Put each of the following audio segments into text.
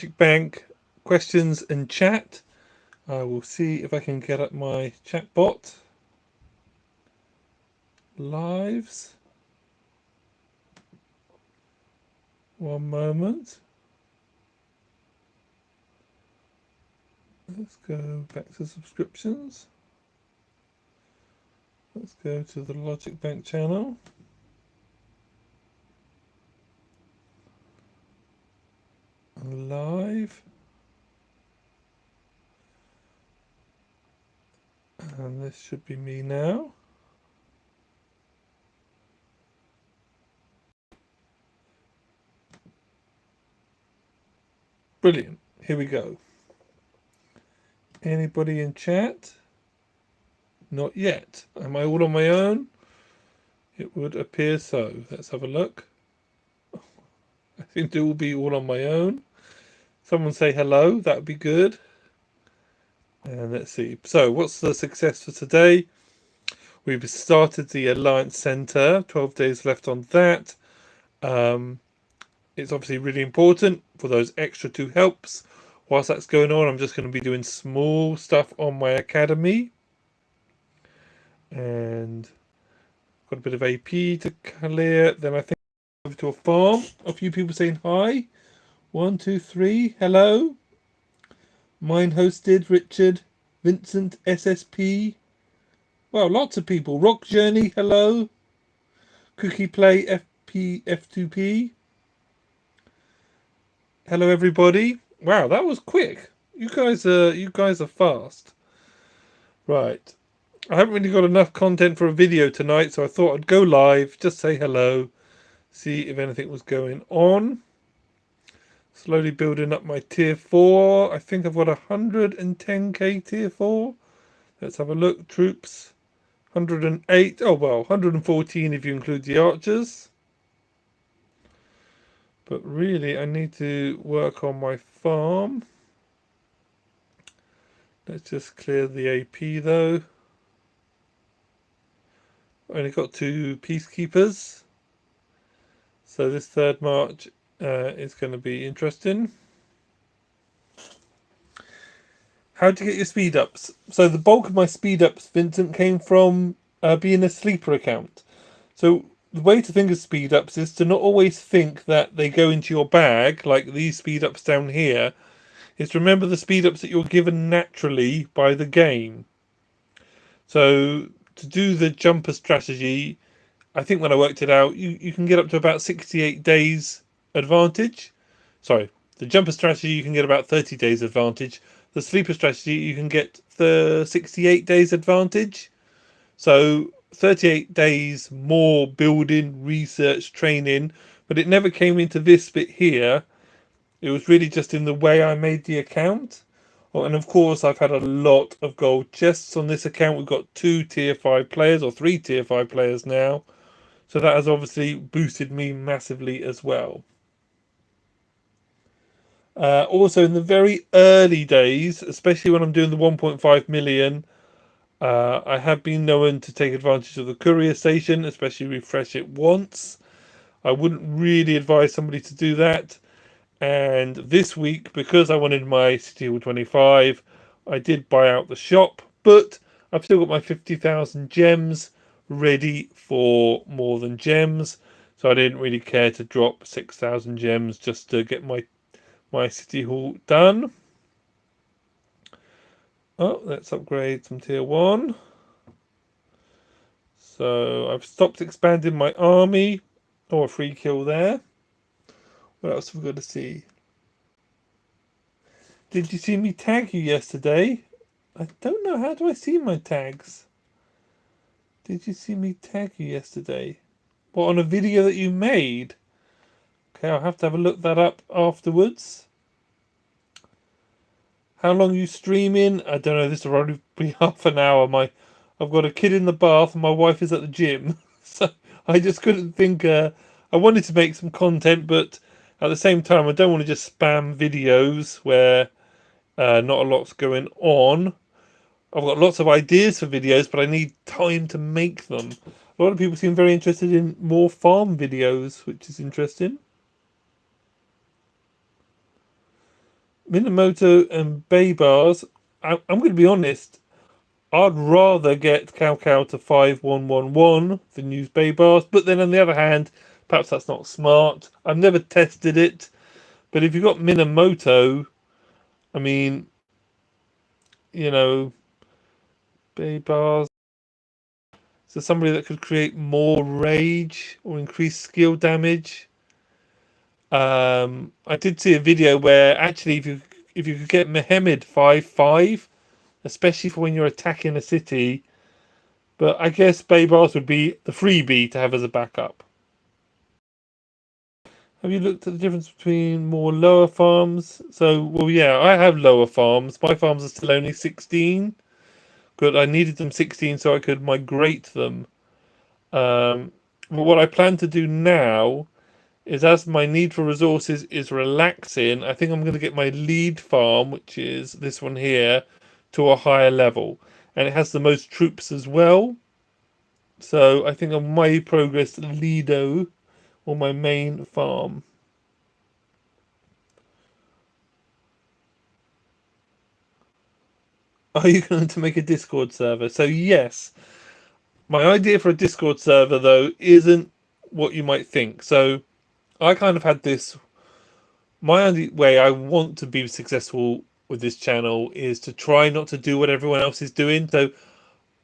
Bank questions and chat. I will see if I can get up my chat bot lives. One moment. Let's go back to subscriptions. Let's go to the Logic Bank channel. Live. And this should be me now. Brilliant. Here we go. Anybody in chat? Not yet. Am I all on my own? It would appear so. Let's have a look. I think it will be all on my own. Someone say hello. That would be good. And let's see. So what's the success for today? We've started the Alliance Centre. 12 days left on that. It's obviously really important for those extra 2 helps. Whilst that's going on, I'm just going to be doing small stuff on my academy. And got a bit of AP to clear. Then I think over to a farm. A few people saying hi. 1, 2, 3. Hello. Mine hosted. Richard. Vincent. SSP. Well, lots of people. Rock Journey. Hello. Cookie Play. FP. F2P. Hello, everybody. Wow, that was quick. You guys are fast. Right. I haven't really got enough content for a video tonight, so I thought I'd go live, just say hello, see if anything was going on. Slowly building up my tier 4. I think I've got 110k tier 4. Let's have a look. Troops. 108. Oh, well, 114 if you include the archers. But really, I need to work on my farm. Let's just clear the AP, though. Only got 2 peacekeepers. So this 3rd March is going to be interesting. How to get your speed ups? So the bulk of my speed ups, Vincent, came from being a sleeper account. So the way to think of speed ups is to not always think that they go into your bag, like these speed ups down here. Is to remember the speed ups that you're given naturally by the game. So to do the jumper strategy, I think when I worked it out, you can get up to about 68 days advantage. Sorry, the jumper strategy, you can get about 30 days advantage. The sleeper strategy, you can get the 68 days advantage. So 38 days more building, research, training, but it never came into this bit here. It was really just in the way I made the account. Oh, and of course, I've had a lot of gold chests on this account. We've got 2 tier 5 players, or 3 tier 5 players now. So that has obviously boosted me massively as well. Also, in the very early days, especially when I'm doing the 1.5 million, I have been known to take advantage of the courier station, especially refresh it once. I wouldn't really advise somebody to do that. And this week, because I wanted my City Hall 25, I did buy out the shop, but I've still got my 50,000 gems ready for more than gems. So I didn't really care to drop 6,000 gems just to get my City Hall done. Oh, let's upgrade some tier 1. So I've stopped expanding my army. Oh, a free kill there. What else have we got to see? Did you see me tag you yesterday? I don't know. How do I see my tags? Did you see me tag you yesterday? What, on a video that you made? Okay, I'll have to have a look that up afterwards. How long are you streaming? I don't know. This will probably be half an hour. I've got a kid in the bath and my wife is at the gym. So I just couldn't think. I wanted to make some content, but at the same time, I don't want to just spam videos where not a lot's going on. I've got lots of ideas for videos, but I need time to make them. A lot of people seem very interested in more farm videos, which is interesting. Minamoto and Bay Bars. I'm going to be honest. I'd rather get Cow Cow to 5111 than use Bay Bars. But then on the other hand, perhaps that's not smart. I've never tested it. But if you've got Minamoto, I mean, you know, Bay Bars. So somebody that could create more rage or increase skill damage. I did see a video where actually if you could get Mohammed 5-5, especially for when you're attacking a city, but I guess Bay Bars would be the freebie to have as a backup. Have you looked at the difference between more lower farms? So, well, yeah, I have lower farms. My farms are still only 16, but I needed them 16 so I could migrate them. But what I plan to do now is, as my need for resources is relaxing, I think I'm going to get my lead farm, which is this one here, to a higher level. And it has the most troops as well. So I think I might progress Lido or my main farm. Are you going to make a Discord server? So yes, my idea for a Discord server though isn't what you might think. So I kind of had this. My only way I want to be successful with this channel is to try not to do what everyone else is doing. So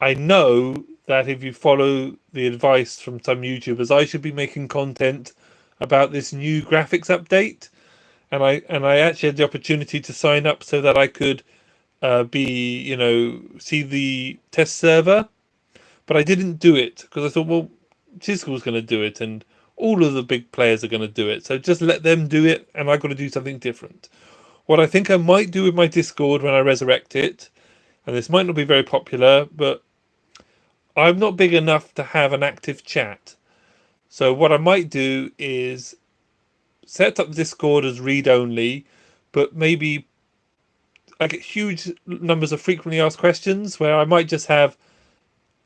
I know that if you follow the advice from some YouTubers, I should be making content about this new graphics update, and I actually had the opportunity to sign up so that I could see the test server, but I didn't do it because I thought, well, Chisco's going to do it, and all of the big players are going to do it, so just let them do it, and I've got to do something different. What I think I might do with my Discord when I resurrect it, and this might not be very popular, but I'm not big enough to have an active chat. So what I might do is set up Discord as read only, but maybe I get huge numbers of frequently asked questions where I might just have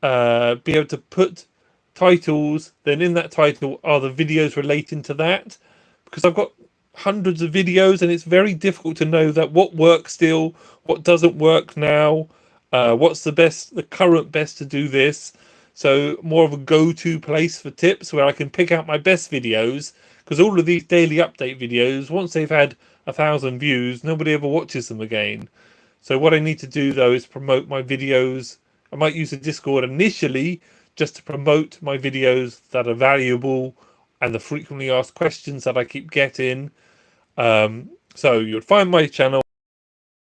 be able to put titles. Then in that title are the videos relating to that, because I've got hundreds of videos and it's very difficult to know that what works still, what doesn't work now, what's the current best to do this. So more of a go-to place for tips where I can pick out my best videos, because all of these daily update videos, once they've had 1,000 views, nobody ever watches them again. So what I need to do though is promote my videos. I might use the Discord initially just to promote my videos that are valuable and the frequently asked questions that I keep getting. So you'll find my channel,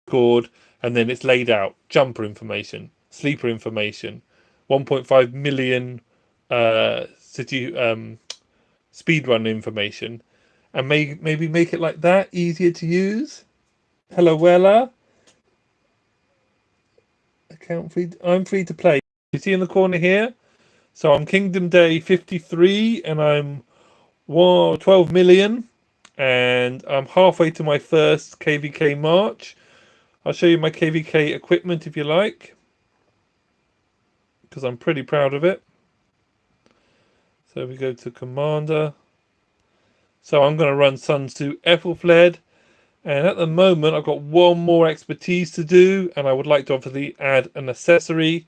Discord, and then it's laid out: jumper information, sleeper information, 1.5 million city speedrun information, and maybe make it like that, easier to use. Hello, Wella. Account free. I'm free to play. You see in the corner here. So I'm Kingdom Day 53, and I'm 12 million, and I'm halfway to my first KVK march. I'll show you my KVK equipment if you like, because I'm pretty proud of it. So we go to Commander. So I'm going to run Sun Tzu Ethelfled, and at the moment I've got one more expertise to do, and I would like to obviously add an accessory.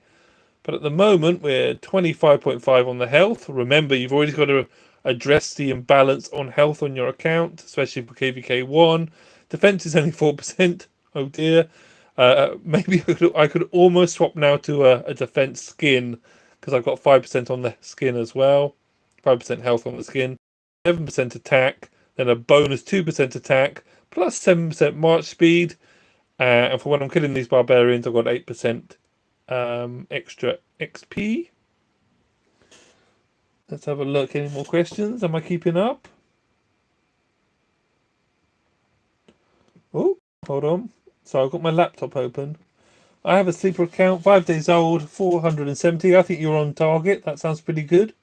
But at the moment we're 25.5 on the health. Remember, you've always got to address the imbalance on health on your account, especially for KVK1. Defense is only 4%. Oh dear. Maybe I could almost swap now to a defense skin, because I've got 5% on the skin as well. 5% health on the skin. 7% attack. Then a bonus 2% attack. Plus 7% march speed. And for when I'm killing these barbarians, I've got 8% extra XP. Let's have a look. Any more questions? Am I keeping up? Oh, hold on. So I've got my laptop open. I have a sleeper account, 5 days old, 470. I think you're on target. That sounds pretty good.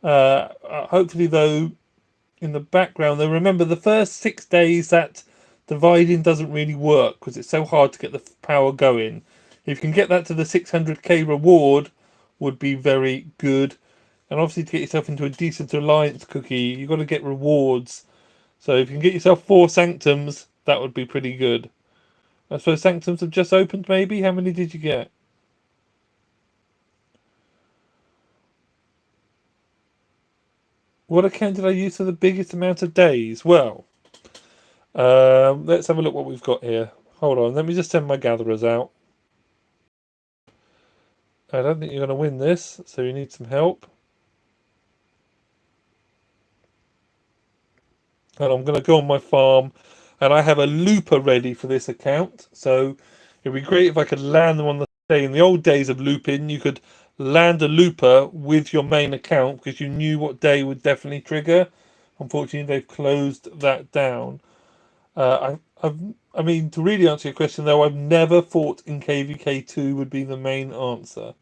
Hopefully, though, in the background, though, remember the first 6 days that dividing doesn't really work because it's so hard to get the power going. If you can get that to the 600k reward, would be very good. And obviously, to get yourself into a decent alliance cookie, you've got to get rewards. So if you can get yourself 4 sanctums, That would be pretty good. I suppose Sanctums have just opened, maybe? How many did you get? What account did I use for the biggest amount of days? Well, let's have a look what we've got here. Hold on, let me just send my gatherers out. I don't think you're going to win this, so you need some help. And I'm going to go on my farm, and I have a looper ready for this account. So it'd be great if I could land them on the day. In the old days of looping, you could land a looper with your main account because you knew what day would definitely trigger. Unfortunately, they've closed that down. I mean, to really answer your question though, I've never thought in KVK2 would be the main answer.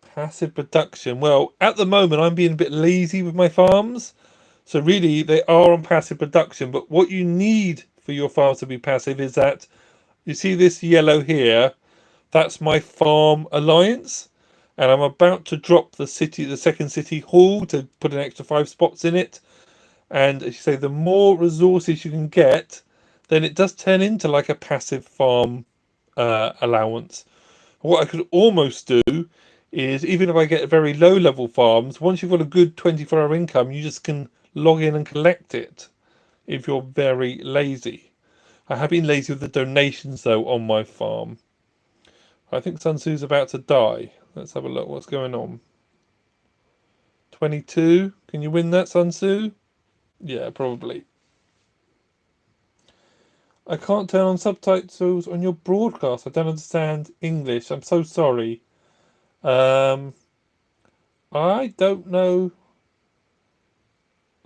Passive production. Well, at the moment, I'm being a bit lazy with my farms. So really, they are on passive production. But what you need for your farms to be passive is that you see this yellow here. That's my farm alliance, and I'm about to drop the second city hall to put an extra 5 spots in it. And as you say, the more resources you can get, then it does turn into like a passive farm allowance. What I could almost do is, even if I get very low level farms, once you've got a good 24-hour income, you just can log in and collect it if you're very lazy. I have been lazy with the donations though on my farm. I think Sun Tzu's about to die. Let's have a look what's going on. 22. Can you win that, Sun Tzu? Yeah, probably. I can't turn on subtitles on your broadcast. I don't understand English. I'm so sorry. Um, I don't know.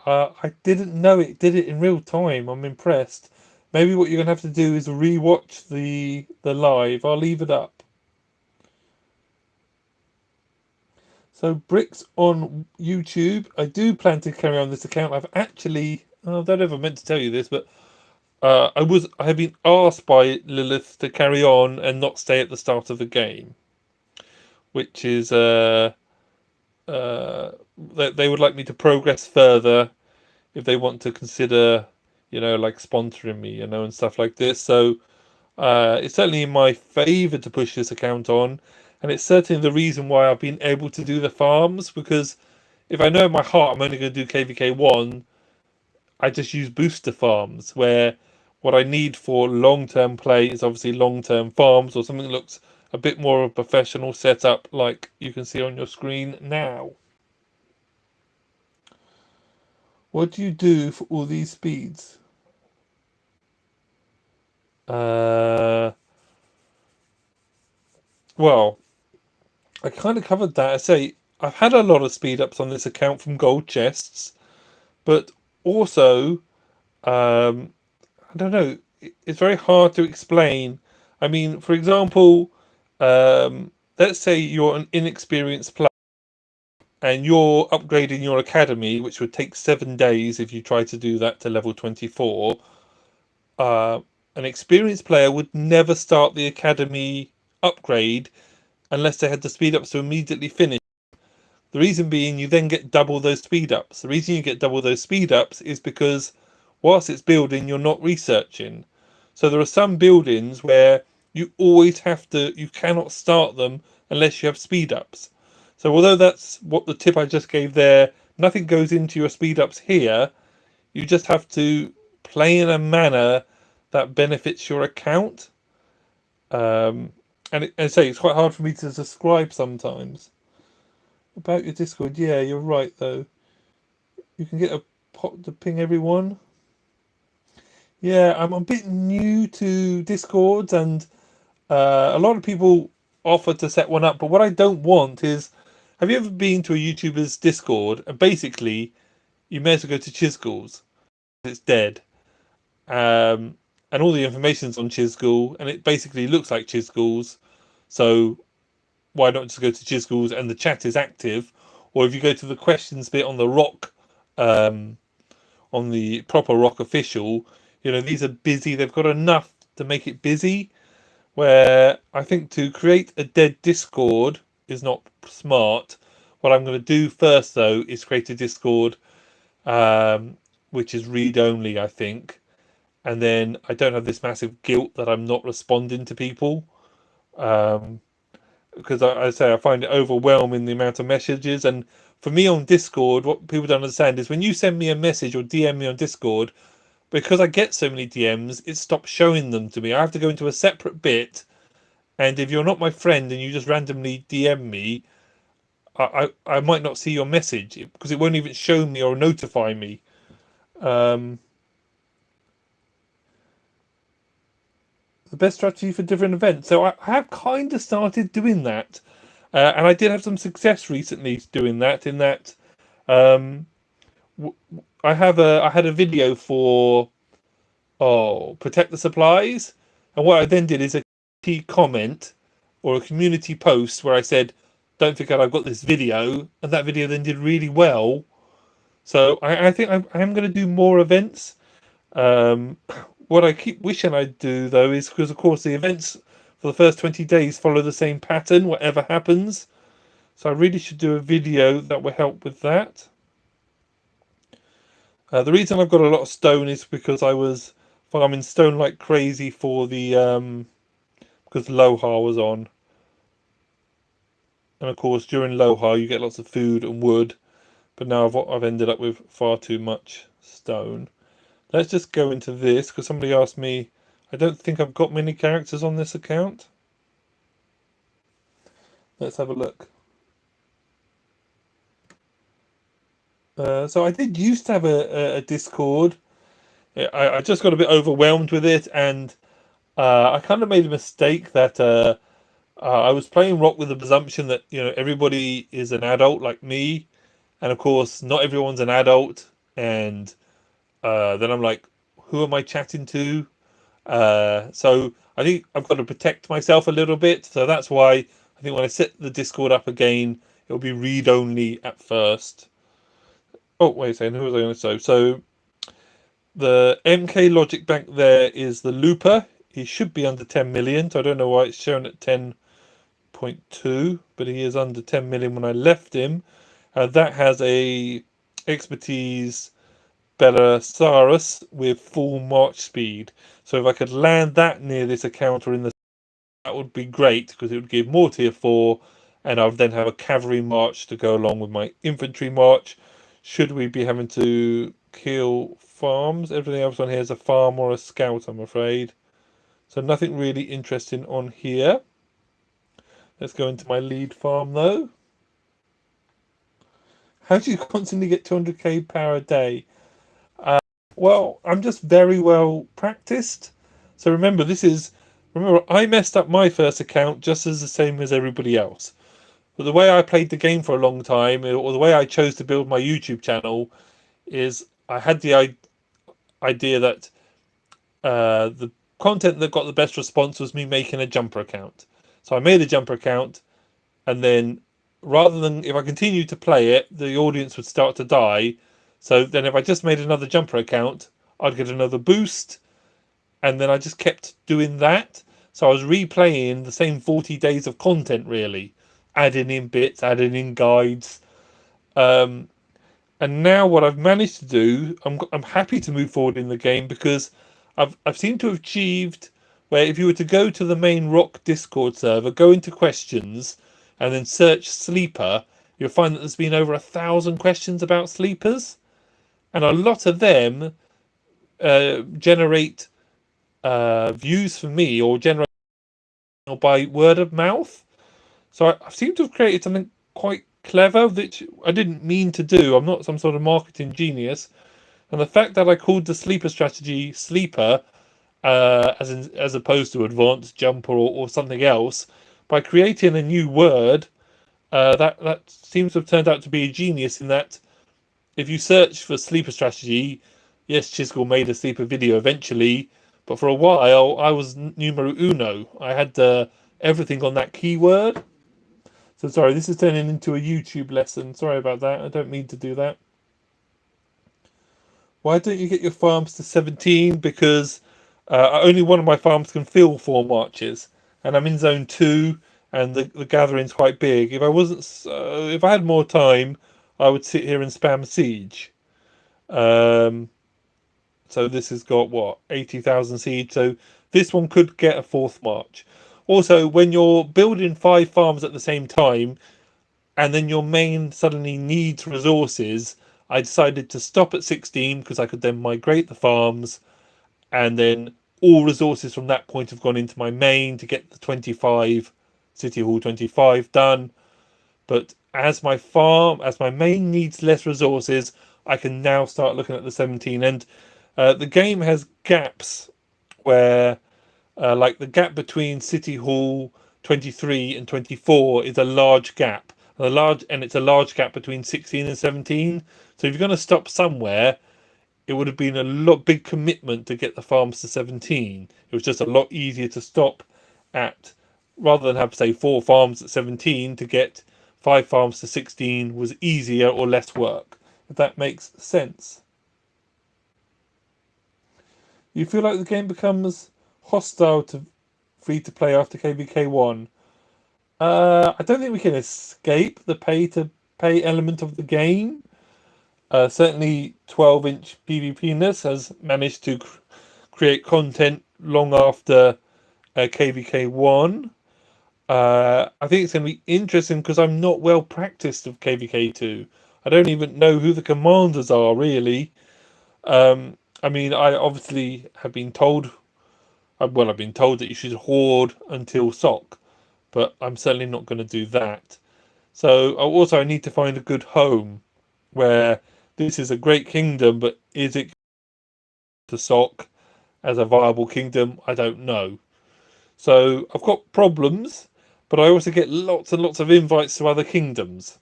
I didn't know it did it in real time. I'm impressed. Maybe what you're gonna have to do is rewatch the live. I'll leave it up. So bricks on YouTube. I do plan to carry on this account. I've actually, I don't ever meant to tell you this, but I have been asked by Lilith to carry on and not stay at the start of the game, which is they would like me to progress further if they want to consider, like sponsoring me, and stuff like this. So it's certainly in my favour to push this account on, and it's certainly the reason why I've been able to do the farms. Because if I know in my heart I'm only going to do KVK1, I just use booster farms, where what I need for long-term play is obviously long-term farms or something that looks a bit more of a professional setup, like you can see on your screen now. What do you do for all these speeds? Uh, well, I kind of covered that. I say I've had a lot of speed ups on this account from gold chests, but also, I don't know, it's very hard to explain. I mean, for example, let's say you're an inexperienced player and you're upgrading your academy, which would take 7 days if you try to do that to level 24. Uh, an experienced player would never start the academy upgrade unless they had the speed ups to immediately finish. The reason being, you then get double those speed ups. The reason you get double those speed ups is because whilst it's building, you're not researching. So there are some buildings where you cannot start them unless you have speed ups. So although that's what the tip I just gave there, nothing goes into your speed ups here. You just have to play in a manner that benefits your account. And say it's quite hard for me to describe sometimes. About your Discord, yeah, you're right though. You can get a pot to ping everyone. Yeah, I'm a bit new to Discords, and a lot of people offer to set one up. But what I don't want is, have you ever been to a YouTuber's Discord and basically you may as well go to Chisgul's? It's dead, and all the information's on Chisgul, and it basically looks like Chisgul's. So why not just go to Chisgul's and the chat is active? Or if you go to the questions bit on the rock, on the proper rock official, these are busy. They've got enough to make it busy. Where I think to create a dead Discord is not smart. What I'm going to do first, though, is create a Discord, um, which is read only, I think. And then I don't have this massive guilt that I'm not responding to people. Um, because I say I find it overwhelming the amount of messages. And for me on Discord, what people don't understand is when you send me a message or DM me on Discord, because I get so many DMs, it stops showing them to me. I have to go into a separate bit, and if you're not my friend and you just randomly DM me, I might not see your message because it won't even show me or notify me. Um, the best strategy for different events. So I have kind of started doing that, and I did have some success recently doing that. In that, um, I had a video for protect the supplies, and what I then did is a key comment or a community post where I said, "Don't forget I've got this video," and that video then did really well. So I think I am going to do more events. Um, what I keep wishing I'd do though is because of course the events for the first 20 days follow the same pattern, whatever happens. So I really should do a video that will help with that. The reason I've got a lot of stone is because I was farming stone like crazy for the because Loha was on, and of course during Loha you get lots of food and wood, but now I've ended up with far too much stone. Let's just go into this because somebody asked me. I don't think I've got many characters on this account. Let's have a look. So I did used to have a Discord. I just got a bit overwhelmed with it, and I kind of made a mistake that I was playing Rock with the presumption that everybody is an adult like me, and of course not everyone's an adult. And then I'm like, who am I chatting to? So I think I've got to protect myself a little bit. So that's why I think when I set the Discord up again, it'll be read only at first. Oh, wait a second. Who was I going to say? So the MK Logic back there is the Looper. He should be under 10 million. So I don't know why it's shown at 10.2, but he is under 10 million when I left him. That has a expertise Belisarius with full march speed. So if I could land that near this encounter that would be great because it would give more tier 4, and I would then have a cavalry march to go along with my infantry march. Should we be having to kill farms? Everything else on here is a farm or a scout, I'm afraid. So nothing really interesting on here. Let's go into my lead farm though. How do you constantly get 200k power a day? Well, I'm just very well practiced. So remember, I messed up my first account just as the same as everybody else. But the way I played the game for a long time, or the way I chose to build my YouTube channel, is I had the idea that the content that got the best response was me making a jumper account. So I made a jumper account, and then rather than if I continued to play it, the audience would start to die. So then if I just made another jumper account, I'd get another boost, and then I just kept doing that. So I was replaying the same 40 days of content, really, adding in bits, adding in guides. Um, and now what I've managed to do, I'm happy to move forward in the game because I've seemed to have achieved where if you were to go to the main Rock Discord server, go into questions, and then search sleeper, you'll find that there's been over 1,000 questions about sleepers, and a lot of them generate views for me or generate by word of mouth. So I seem to have created something quite clever that I didn't mean to do. I'm not some sort of marketing genius, and the fact that I called the sleeper strategy sleeper, as opposed to advanced jumper or something else, by creating a new word, that seems to have turned out to be a genius. In that, if you search for sleeper strategy, yes, Chisel made a sleeper video eventually, but for a while I was numero uno. I had everything on that keyword. So sorry, this is turning into a YouTube lesson. Sorry about that. I don't mean to do that. Why don't you get your farms to 17? Because only one of my farms can fill 4 marches, and I'm in zone 2, and the gathering's quite big. If I wasn't, if I had more time, I would sit here and spam siege. Um, so this has got what, 80,000 siege. So this one could get a fourth march. Also, when you're building 5 farms at the same time, and then your main suddenly needs resources, I decided to stop at 16 because I could then migrate the farms, and then all resources from that point have gone into my main to get the 25 City Hall 25 done. But as my main needs less resources, I can now start looking at the 17. And the game has gaps where, like the gap between City Hall 23 and 24 is a large gap. And it's a large gap between 16 and 17. So if you're going to stop somewhere, it would have been a lot big commitment to get the farms to 17. It was just a lot easier to stop at, rather than have, say, 4 farms at 17, to get 5 farms to 16 was easier or less work, if that makes sense. You feel like the game becomes hostile to free to play after KVK 1. I don't think we can escape the pay to pay element of the game. Certainly 12-inch PvP-ness has managed to create content long after KVK 1. I think it's going to be interesting because I'm not well practiced of KVK 2. I don't even know who the commanders are, really. I mean, I obviously have been told, well, I've been told that you should hoard until SOC, but I'm certainly not going to do that. So also I need to find a good home where this is a great kingdom, but is it to SOC as a viable kingdom? I don't know. So I've got problems, but I also get lots and lots of invites to other kingdoms.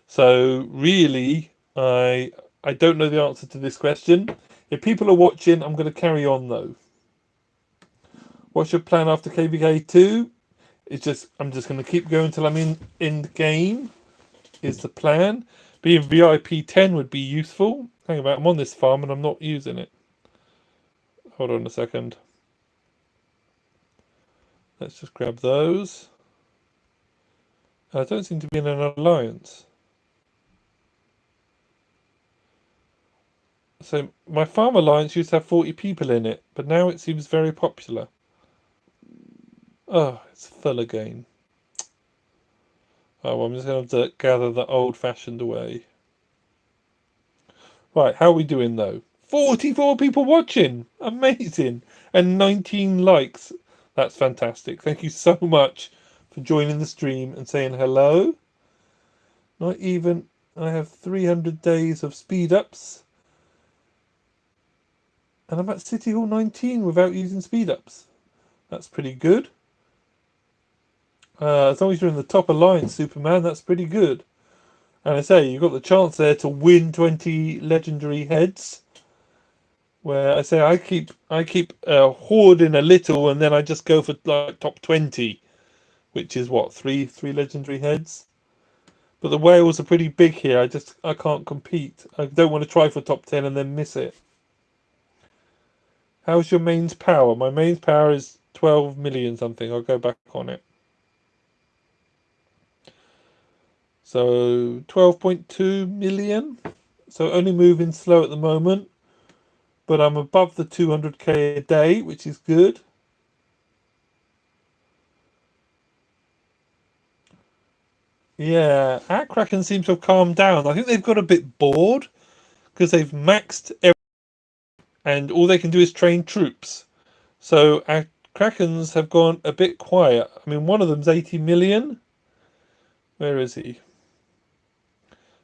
So really, I don't know the answer to this question. If people are watching, I'm going to carry on though. What's your plan after KVK 2? I'm just going to keep going until I'm in the game. Is the plan. Being VIP 10 would be useful. Hang about, I'm on this farm and I'm not using it. Hold on a second. Let's just grab those. I don't seem to be in an alliance. So my farm alliance used to have 40 people in it, but now it seems very popular. Oh, it's full again. Oh, well, I'm just going to have to gather the old-fashioned way. Right, how are we doing though? 44 people watching! Amazing! And 19 likes. That's fantastic. Thank you so much for joining the stream and saying hello. Not even... I have 300 days of speed ups. And I'm at City Hall 19 without using speed ups. That's pretty good. As long as you're in the top alliance, Superman, that's pretty good. And I say, you've got the chance there to win 20 legendary heads. Where I say I keep hoarding a little, and then I just go for like top 20, which is what, three legendary heads. But the whales are pretty big here. I can't compete. I don't want to try for top 10 and then miss it. How's your mains power? My mains power is 12 million something. I'll go back on it. So 12.2 million. So only moving slow at the moment. But I'm above the 200k a day, which is good. Yeah, our Kraken seems to have calmed down. I think they've got a bit bored because they've maxed everything and all they can do is train troops. So our Krakens have gone a bit quiet. I mean, one of them's 80 million. Where is he?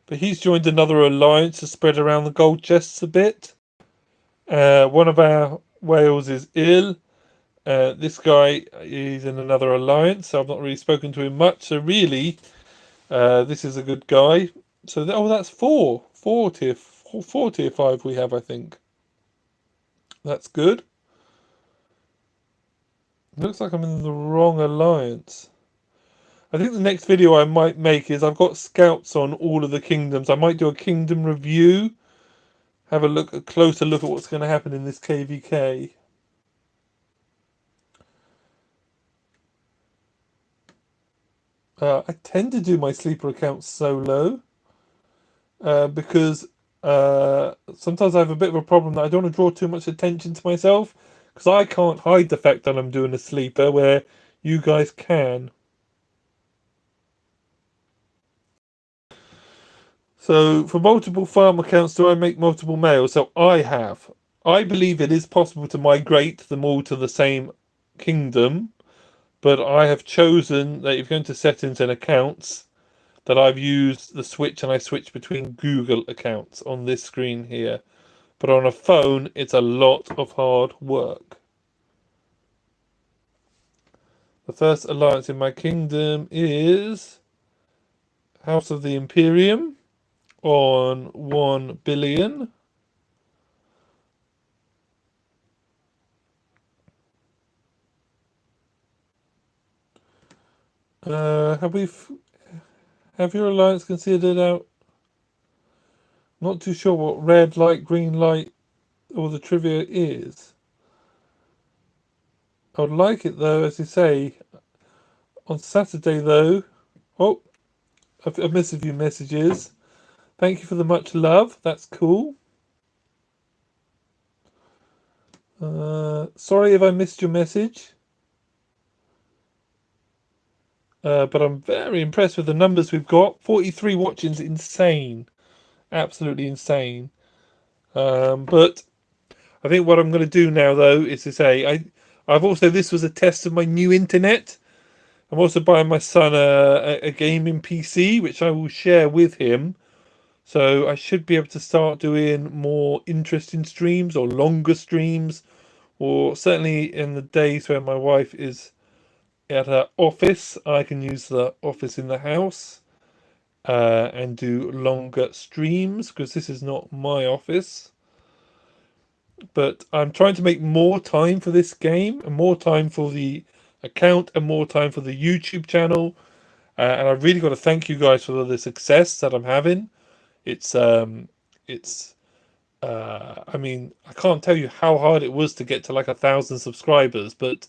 But he's joined another alliance to spread around the gold chests a bit. One of our whales is ill. This guy is in another alliance, so I've not really spoken to him much. So really, this is a good guy. So that's four tier 5 we have, I think. That's good. Looks like I'm in the wrong alliance. I think the next video I might make is I've got scouts on all of the kingdoms. I might do a kingdom review. Have a closer look at what's going to happen in this KVK. I tend to do my sleeper accounts solo because sometimes I have a bit of a problem that I don't want to draw too much attention to myself because I can't hide the fact that I'm doing a sleeper where you guys can. So for multiple farm accounts, do I make multiple mails? So I have. I believe it is possible to migrate them all to the same kingdom, but I have chosen that if you go into settings and accounts, that I've used the switch and I switch between Google accounts on this screen here. But on a phone, it's a lot of hard work. The first alliance in my kingdom is House of the Imperium on 1 billion. Have your alliance considered out? Not too sure what red light, green light, or the trivia is. I would like it though, as you say. On Saturday though, oh, I've missed a few messages. Thank you for the much love. That's cool. Sorry if I missed your message. But I'm very impressed with the numbers we've got. 43 watching's insane. Absolutely insane. But I think what I'm going to do now, though, is to say I've also, this was a test of my new internet. I'm also buying my son a gaming PC, which I will share with him. So I should be able to start doing more interesting streams or longer streams, or certainly in the days where my wife is at her office, I can use the office in the house and do longer streams because this is not my office. But I'm trying to make more time for this game and more time for the account and more time for the YouTube channel. And I've really got to thank you guys for the success that I'm having. It's I mean, I can't tell you how hard it was to get to like 1,000 subscribers, but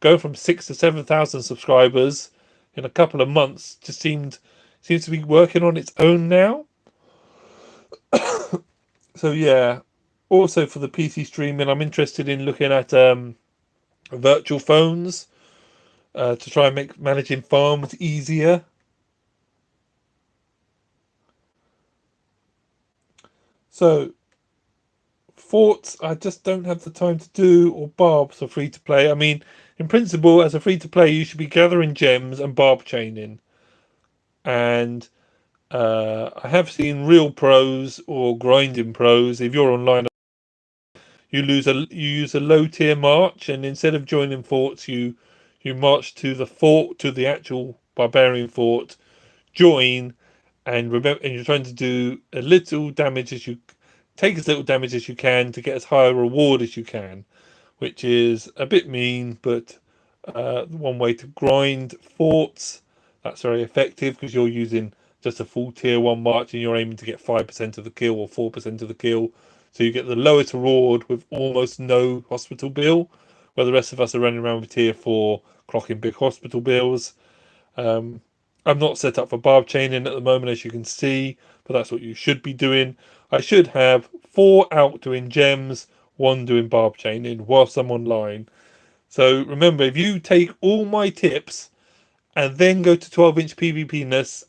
go from 6 to 7,000 subscribers in a couple of months just seems to be working on its own now. So yeah, also for the PC streaming, I'm interested in looking at virtual phones to try and make managing farms easier. So forts, I just don't have the time to do, or barbs are free to play. I mean, in principle, as a free to play, you should be gathering gems and barb chaining. And I have seen real pros or grinding pros. If you're online, you use a low tier march, and instead of joining forts, you march to the fort, to the actual barbarian fort, join, and remember, and you're trying to do a little damage as you take as little damage as you can to get as high a reward as you can, which is a bit mean, but one way to grind forts. That's very effective because you're using just a full tier 1 march and you're aiming to get 5% of the kill or 4% of the kill. So you get the lowest reward with almost no hospital bill, where the rest of us are running around with tier 4 clocking big hospital bills. Um, I'm not set up for barb chaining at the moment, as you can see, but that's what you should be doing. I should have 4 out doing gems, 1 doing barb chaining whilst I'm online. So remember, if you take all my tips and then go to 12-inch PvPness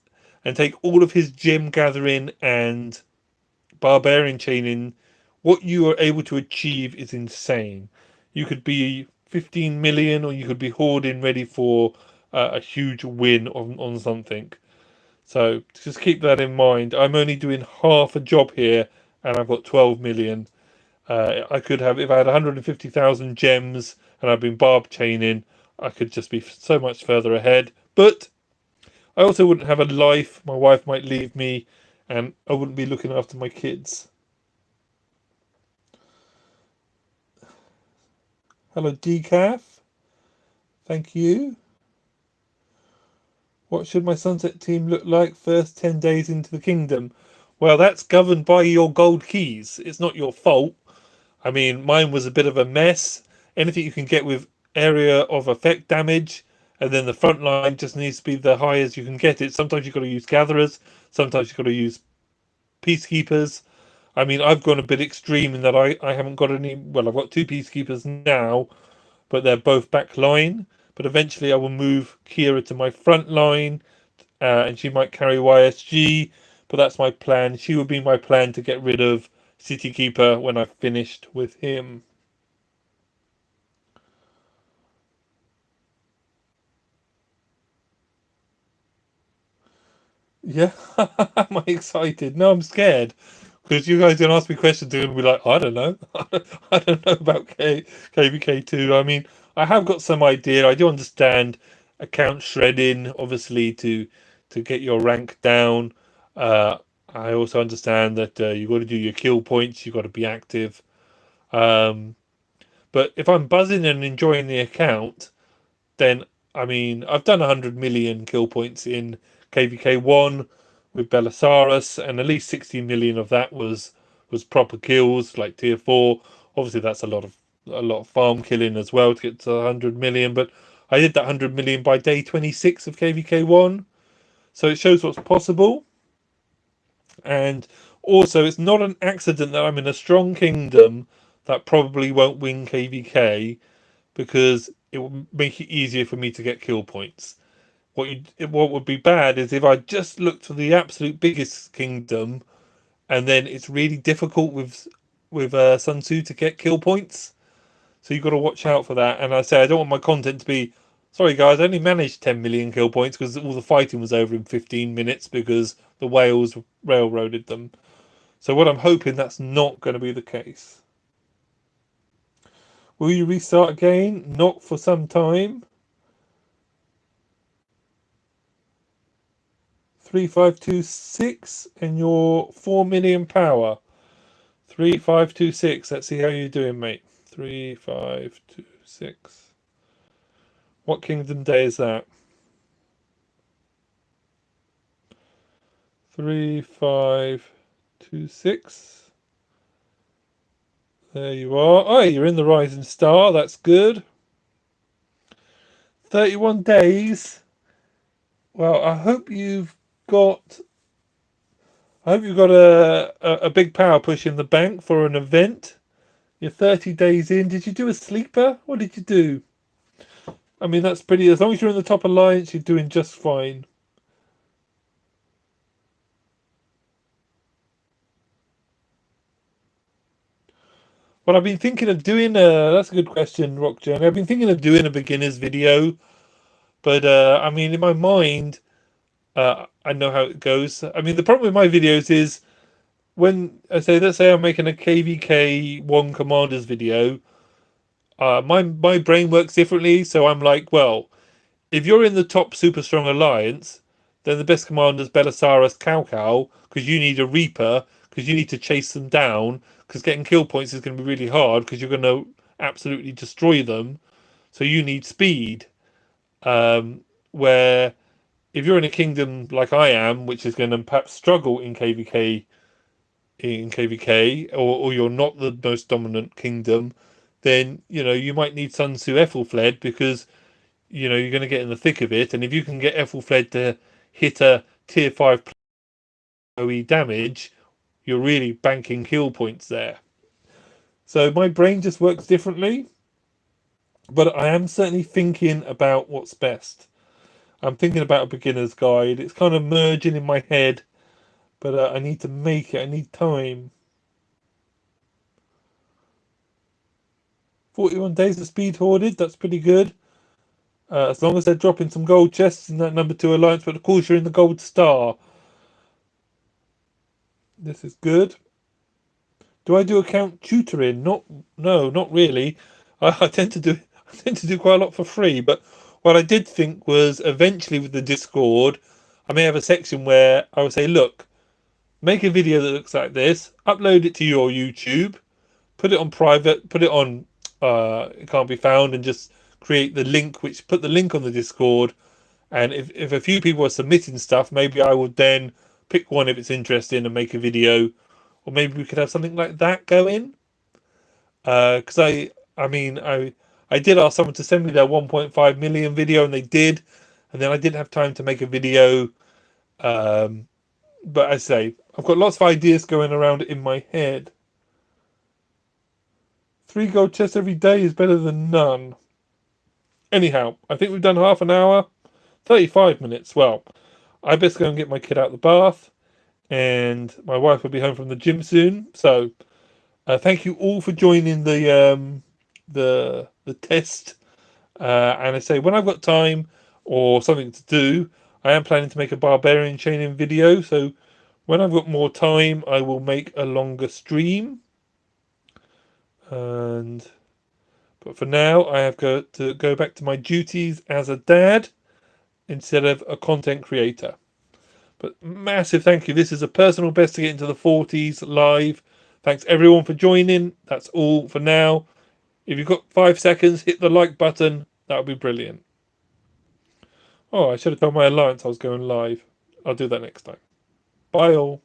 and take all of his gem gathering and barbarian chaining, what you are able to achieve is insane. You could be 15 million, or you could be hoarding ready for a huge win on something. So just keep that in mind. I'm only doing half a job here, and I've got 12 million. I could have, if I had 150,000 gems and I've been barb chaining, I could just be so much further ahead. But I also wouldn't have a life. My wife might leave me, and I wouldn't be looking after my kids. Hello, Decaf. Thank you. What should my sunset team look like first 10 days into the kingdom? Well, that's governed by your gold keys. It's not your fault. I mean, mine was a bit of a mess. Anything you can get with area of effect damage and then the front line just needs to be the high as you can get it. Sometimes you've got to use gatherers, sometimes you've got to use peacekeepers. I mean, I've gone a bit extreme in that I haven't got any. Well, I've got two peacekeepers now, but they're both back line. But eventually, I will move Kira to my front line, and she might carry YSG. But that's my plan. She would be my plan to get rid of City Keeper when I've finished with him. Yeah, am I excited? No, I'm scared because you guys are gonna ask me questions. They're gonna be like, I don't know, I don't know about KVK2. I mean, I have got some idea. I do understand account shredding, obviously, to get your rank down. Uh, I also understand that you got to do your kill points. You got to be active. Um, but if I'm buzzing and enjoying the account, then I mean I've done 100 million kill points in KVK1 with Belisarius, and at least 60 million of that was proper kills like tier 4. Obviously, that's a lot of farm killing as well to get to 100 million. But I did that 100 million by day 26 of KVK1, so it shows what's possible. And also, it's not an accident that I'm in a strong kingdom that probably won't win KVK because it will make it easier for me to get kill points. What would be bad is if I just looked for the absolute biggest kingdom, and then it's really difficult with Sun Tzu to get kill points. So you've got to watch out for that. And I say I don't want my content to be, sorry guys, I only managed 10 million kill points because all the fighting was over in 15 minutes because the whales railroaded them. So what I'm hoping that's not going to be the case. Will you restart again? Not for some time. 3526 and your 4 million power. 3526. Let's see how you're doing, mate. 3526. What kingdom day is that? 3526. There you are. Oh, you're in the Rising Star. That's good. 31 days. Well, got I hope you've got a big power push in the bank for an event. You're 30 days in. Did you do a sleeper? What did you do? I mean, that's pretty. As long as you're in the top alliance, you're doing just fine. Well, I've been thinking of doing a. That's a good question, Rock Journey. I've been thinking of doing a beginner's video, but I mean, in my mind, I know how it goes. I mean, the problem with my videos is when I say, let's say I'm making a KVK1 commanders video, my brain works differently. So I'm like, well, if you're in the top super strong alliance, then the best commander is Belisarius Cao because you need a Reaper because you need to chase them down because getting kill points is going to be really hard because you're going to absolutely destroy them. So you need speed. Where if you're in a kingdom like I am, which is going to perhaps struggle in KVK, or you're not the most dominant kingdom, then you might need Sun Tzu Ethelfled because you're going to get in the thick of it, and if you can get Ethelfled to hit a tier 5 OE damage, you're really banking kill points there. So my brain just works differently, but I am certainly thinking about what's best. I'm thinking about a beginner's guide. It's kind of merging in my head, but I need to make it. I need time. 41 days of speed hoarded. That's pretty good. As long as they're dropping some gold chests in that number 2 alliance, but of course you're in the gold star. This is good. Do I do account tutoring? No, not really. I tend to do quite a lot for free. But what I did think was eventually with the Discord, I may have a section where I would say, look, make a video that looks like this, upload it to your YouTube, put it on private, put it on it can't be found, and just create the link, put the link on the Discord. And if a few people are submitting stuff, maybe I would then pick one if it's interesting and make a video, or maybe we could have something like that going. Because I mean, I did ask someone to send me their 1.5 million video, and they did. And then I didn't have time to make a video. But I say, I've got lots of ideas going around in my head. 3 gold chests every day is better than none. Anyhow, I think we've done half an hour. 35 minutes. Well, I best go and get my kid out of the bath. And my wife will be home from the gym soon. So thank you all for joining the test. And I say, when I've got time or something to do, I am planning to make a barbarian chaining video. So when I've got more time, I will make a longer stream. But for now, I have got to go back to my duties as a dad instead of a content creator. But massive thank you. This is a personal best to get into the 40s live. Thanks everyone for joining. That's all for now. If you've got 5 seconds, hit the like button. That would be brilliant. Oh, I should have told my alliance I was going live. I'll do that next time. Bye all.